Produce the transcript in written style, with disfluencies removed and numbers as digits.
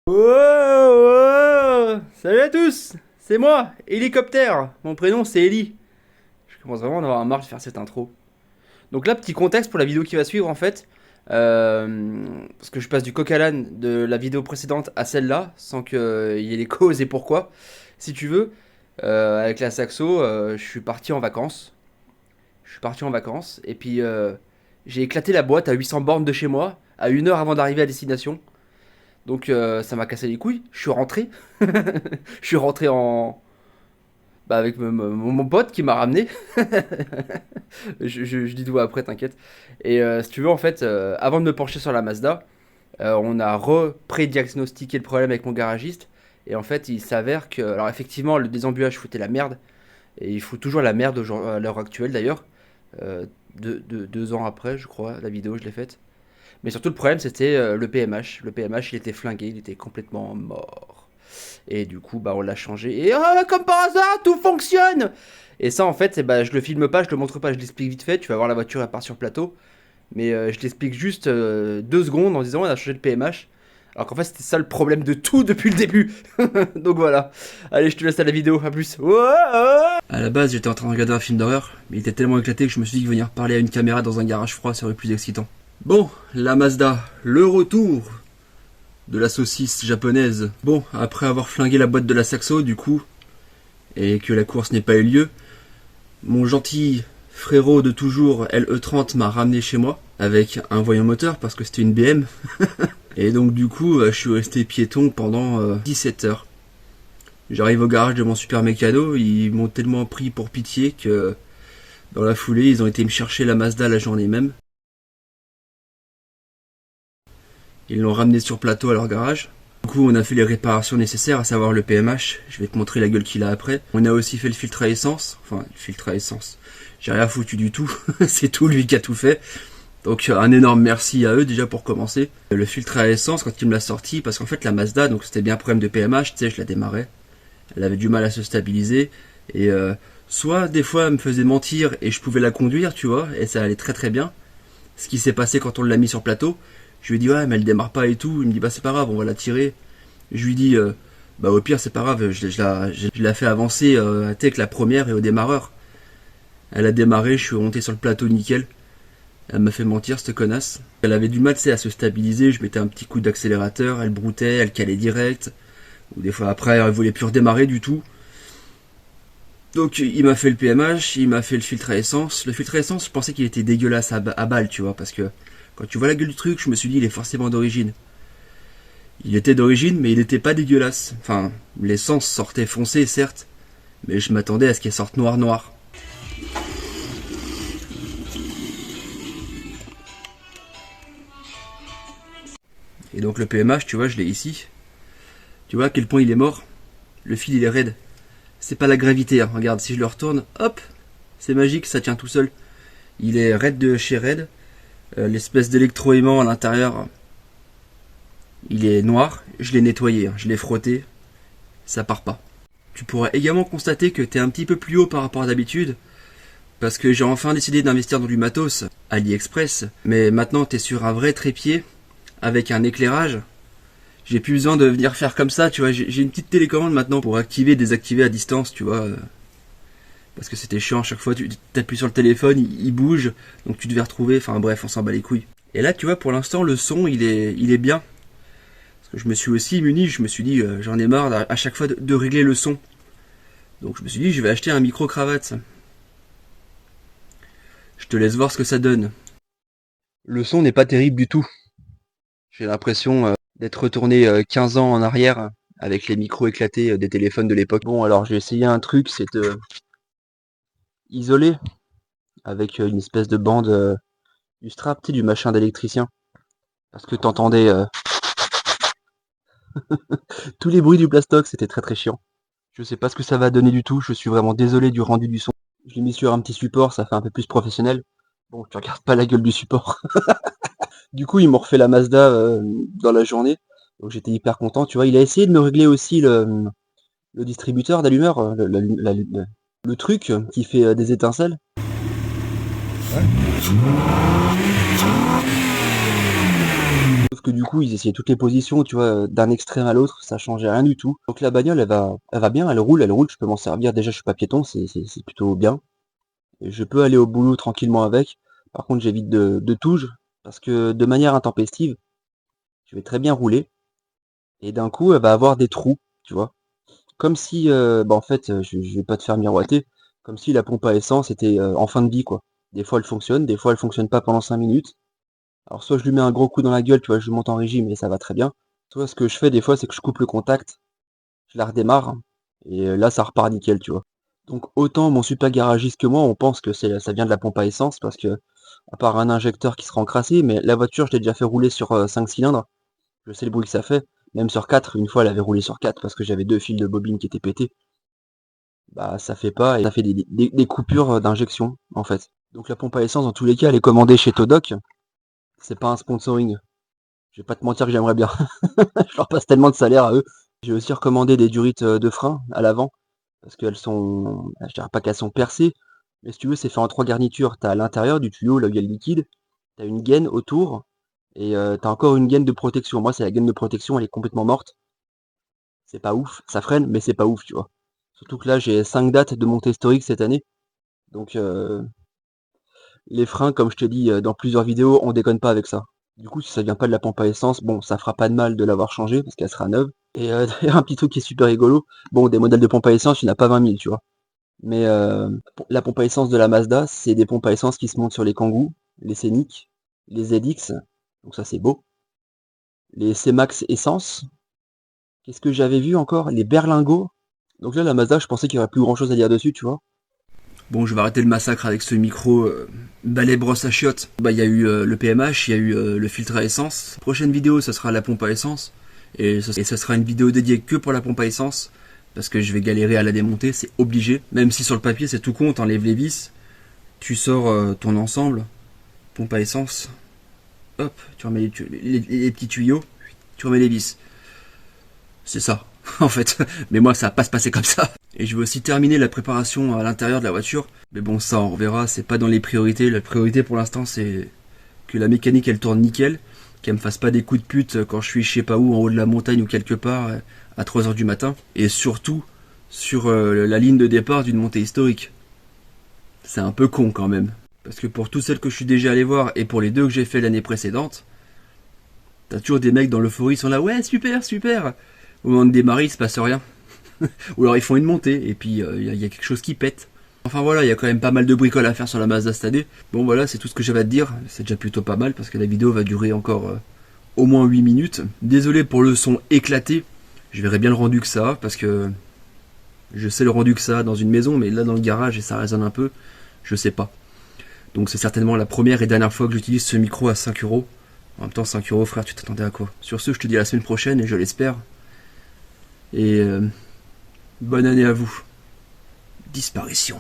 Oh, oh, salut à tous, c'est moi, Hélicoptère. Mon prénom c'est Eli. Je commence vraiment à en avoir marre de faire cette intro. Donc là, petit contexte pour la vidéo qui va suivre en fait. Parce que je passe du coq à l'âne de la vidéo précédente à celle-là, sans qu'il y ait les causes et pourquoi. Si tu veux, avec la saxo, je suis parti en vacances. Je suis parti en vacances et puis j'ai éclaté la boîte à 800 bornes de chez moi, à 1 heure avant d'arriver à destination. Donc ça m'a cassé les couilles. Je suis rentré. Je suis rentré en. Bah, avec mon pote qui m'a ramené. Je dis tout après, t'inquiète. Et si tu veux, en fait, avant de me pencher sur la Mazda, on a pré-diagnostiqué le problème avec mon garagiste. Et en fait, il s'avère que. Alors, effectivement, le désembuage foutait la merde. Et il fout toujours la merde à l'heure actuelle d'ailleurs. Euh, 2 ans après, je crois, la vidéo, je l'ai faite. Mais surtout, le problème, c'était le PMH. Le PMH, il était flingué, il était complètement mort. Et du coup, bah, on l'a changé. Et comme par hasard, tout fonctionne. Et ça, en fait, bah, je le filme pas, je le montre pas, je l'explique vite fait. Tu vas voir la voiture, elle part sur plateau. Mais je l'explique juste 2 secondes en disant, on a changé de PMH. Alors qu'en fait, c'était ça le problème de tout depuis le début. Donc voilà. Allez, je te laisse à la vidéo. À plus. À la base, j'étais en train de regarder un film d'horreur, mais il était tellement éclaté que je me suis dit que venir parler à une caméra dans un garage froid serait plus excitant. Bon, la Mazda, le retour de la saucisse japonaise. Bon, après avoir flingué la boîte de la Saxo, du coup, et que la course n'ait pas eu lieu, mon gentil frérot de toujours LE30 m'a ramené chez moi avec un voyant moteur parce que c'était une BM. Et donc du coup, je suis resté piéton pendant 17 heures. J'arrive au garage de mon super mécano, ils m'ont tellement pris pour pitié que dans la foulée, ils ont été me chercher la Mazda la journée même. Ils l'ont ramené sur plateau à leur garage. Du coup, on a fait les réparations nécessaires, à savoir le PMH. Je vais te montrer la gueule qu'il a après. On a aussi fait le filtre à essence. Enfin, le filtre à essence. J'ai rien foutu du tout. C'est tout lui qui a tout fait. Donc, un énorme merci à eux déjà pour commencer. Le filtre à essence, quand il me l'a sorti, parce qu'en fait, la Mazda, donc c'était bien un problème de PMH, tu sais, je la démarrais. Elle avait du mal à se stabiliser. Et soit des fois, elle me faisait mentir et je pouvais la conduire, tu vois, et ça allait très très bien. Ce qui s'est passé quand on l'a mis sur plateau. Je lui ai dit ouais mais elle démarre pas et tout. Il me dit bah c'est pas grave, on va la tirer. Je lui dis bah au pire c'est pas grave, je la fais avancer avec la première et au démarreur. Elle a démarré, je suis remonté sur le plateau nickel. Elle m'a fait mentir cette connasse. Elle avait du mal à se stabiliser, je mettais un petit coup d'accélérateur, elle broutait, elle calait direct. Ou des fois après elle voulait plus redémarrer du tout. Donc il m'a fait le PMH, il m'a fait le filtre à essence. Le filtre à essence je pensais qu'il était dégueulasse à balle tu vois parce que quand tu vois la gueule du truc, je me suis dit, il est forcément d'origine. Il était d'origine, mais il n'était pas dégueulasse. Enfin, l'essence sortait foncée, certes, mais je m'attendais à ce qu'elle sorte noir. Et donc le PMH, tu vois, je l'ai ici. Tu vois à quel point il est mort. Le fil, il est raide. C'est pas la gravité, hein. Regarde, si je le retourne, hop, c'est magique, ça tient tout seul. Il est raide de chez raide. L'espèce d'électroaimant à l'intérieur, il est noir, je l'ai nettoyé, hein. Je l'ai frotté, ça part pas. Tu pourras également constater que t'es un petit peu plus haut par rapport à d'habitude, parce que j'ai enfin décidé d'investir dans du matos, AliExpress, mais maintenant t'es sur un vrai trépied, avec un éclairage. J'ai plus besoin de venir faire comme ça, tu vois, j'ai une petite télécommande maintenant pour activer et désactiver à distance, tu vois. Parce que c'était chiant, à chaque fois tu t'appuies sur le téléphone, il bouge, donc tu devais retrouver, enfin bref, on s'en bat les couilles. Et là, tu vois, pour l'instant, le son, il est bien. Parce que je me suis aussi muni, je me suis dit, j'en ai marre à chaque fois de régler le son. Donc je me suis dit, je vais acheter un micro-cravate. Je te laisse voir ce que ça donne. Le son n'est pas terrible du tout. J'ai l'impression d'être retourné 15 ans en arrière avec les micros éclatés des téléphones de l'époque. Bon, alors j'ai essayé un truc, c'est de isoler avec une espèce de bande du strap, tu sais, du machin d'électricien. Parce que t'entendais tous les bruits du plastoc, c'était très très chiant. Je sais pas ce que ça va donner du tout, je suis vraiment désolé du rendu du son. Je l'ai mis sur un petit support, ça fait un peu plus professionnel. Bon, tu regardes pas la gueule du support. Du coup, ils m'ont refait la Mazda dans la journée. Donc j'étais hyper content, tu vois. Il a essayé de me régler aussi le distributeur d'allumeur, le truc qui fait des étincelles. Sauf que du coup, ils essayaient toutes les positions, tu vois, d'un extrême à l'autre, ça changeait rien du tout. Donc la bagnole, elle va bien, elle roule, je peux m'en servir. Déjà, je suis pas piéton, c'est plutôt bien. Et je peux aller au boulot tranquillement avec. Par contre, j'évite de touge, parce que de manière intempestive, je vais très bien rouler, et d'un coup, elle va avoir des trous, tu vois. Comme si, en fait, je vais pas te faire miroiter, comme si la pompe à essence était en fin de vie, quoi. Des fois, elle fonctionne, des fois, elle fonctionne pas pendant 5 minutes. Alors, soit je lui mets un gros coup dans la gueule, tu vois, je monte en régime et ça va très bien. Soit ce que je fais des fois, c'est que je coupe le contact, je la redémarre, et là, ça repart nickel, tu vois. Donc, autant mon super garagiste que moi, on pense que ça vient de la pompe à essence, parce que, à part un injecteur qui sera encrassé, mais la voiture, je l'ai déjà fait rouler sur 5 cylindres. Je sais le bruit que ça fait. Même sur 4, une fois, elle avait roulé sur 4 parce que j'avais 2 fils de bobine qui étaient pétés. Bah, ça fait pas, et ça fait des coupures d'injection, en fait. Donc la pompe à essence, dans tous les cas, elle est commandée chez Todoc. C'est pas un sponsoring. Je vais pas te mentir que j'aimerais bien. Je leur passe tellement de salaire à eux. J'ai aussi recommandé des durites de frein à l'avant. Parce qu'elles sont, je dirais pas qu'elles sont percées. Mais si tu veux, c'est fait en 3 garnitures. T'as à l'intérieur du tuyau, là où il y a le liquide. T'as une gaine autour. Et t'as encore une gaine de protection. Moi, c'est la gaine de protection, elle est complètement morte. C'est pas ouf. Ça freine, mais c'est pas ouf, tu vois. Surtout que là, j'ai 5 dates de montée historique cette année. Donc, les freins, comme je te dis dans plusieurs vidéos, on déconne pas avec ça. Du coup, si ça vient pas de la pompe à essence, bon, ça fera pas de mal de l'avoir changée parce qu'elle sera neuve. Et d'ailleurs, un petit truc qui est super rigolo, bon, des modèles de pompe à essence, il n'y en a pas 20 000, tu vois. Mais la pompe à essence de la Mazda, c'est des pompes à essence qui se montent sur les Kangoo, les Scénic, les ZX, donc ça c'est beau. Les C-Max Essence. Qu'est-ce que j'avais vu encore? Les Berlingots. Donc là, la Mazda, je pensais qu'il y aurait plus grand chose à dire dessus, tu vois. Bon, je vais arrêter le massacre avec ce micro balai brosse à chiottes. Bah, il y a eu le PMH, il y a eu le filtre à essence. Prochaine vidéo, ce sera la pompe à essence. Et ce sera une vidéo dédiée que pour la pompe à essence. Parce que je vais galérer à la démonter, c'est obligé. Même si sur le papier, c'est tout con, t'enlèves les vis. Tu sors ton ensemble. Pompe à essence. Hop, tu remets les petits tuyaux. Tu remets les vis. C'est ça, en fait. Mais moi, ça va pas se passer comme ça. Et je vais aussi terminer la préparation à l'intérieur de la voiture. Mais bon, ça, on reverra, c'est pas dans les priorités. La priorité pour l'instant, c'est que la mécanique, elle tourne nickel. Qu'elle me fasse pas des coups de pute quand je suis je sais pas où, en haut de la montagne ou quelque part, à 3 heures du matin. Et surtout, sur la ligne de départ d'une montée historique. C'est un peu con quand même. Parce que pour toutes celles que je suis déjà allé voir, et pour les 2 que j'ai fait l'année précédente, t'as toujours des mecs dans l'euphorie, ils sont là, ouais, super, super. Au moment de démarrer, il se passe rien. Ou alors ils font une montée, et puis y a quelque chose qui pète. Enfin voilà, il y a quand même pas mal de bricoles à faire sur la Mazda cette année. Bon voilà, c'est tout ce que j'avais à te dire. C'est déjà plutôt pas mal, parce que la vidéo va durer encore au moins 8 minutes. Désolé pour le son éclaté. Je verrai bien le rendu que ça, parce que je sais le rendu que ça dans une maison, mais là dans le garage, et ça résonne un peu, je sais pas. Donc c'est certainement la première et dernière fois que j'utilise ce micro à 5 euros. En même temps, 5 euros, frère, tu t'attendais à quoi? Sur ce, je te dis à la semaine prochaine, et je l'espère. Et bonne année à vous. Disparition.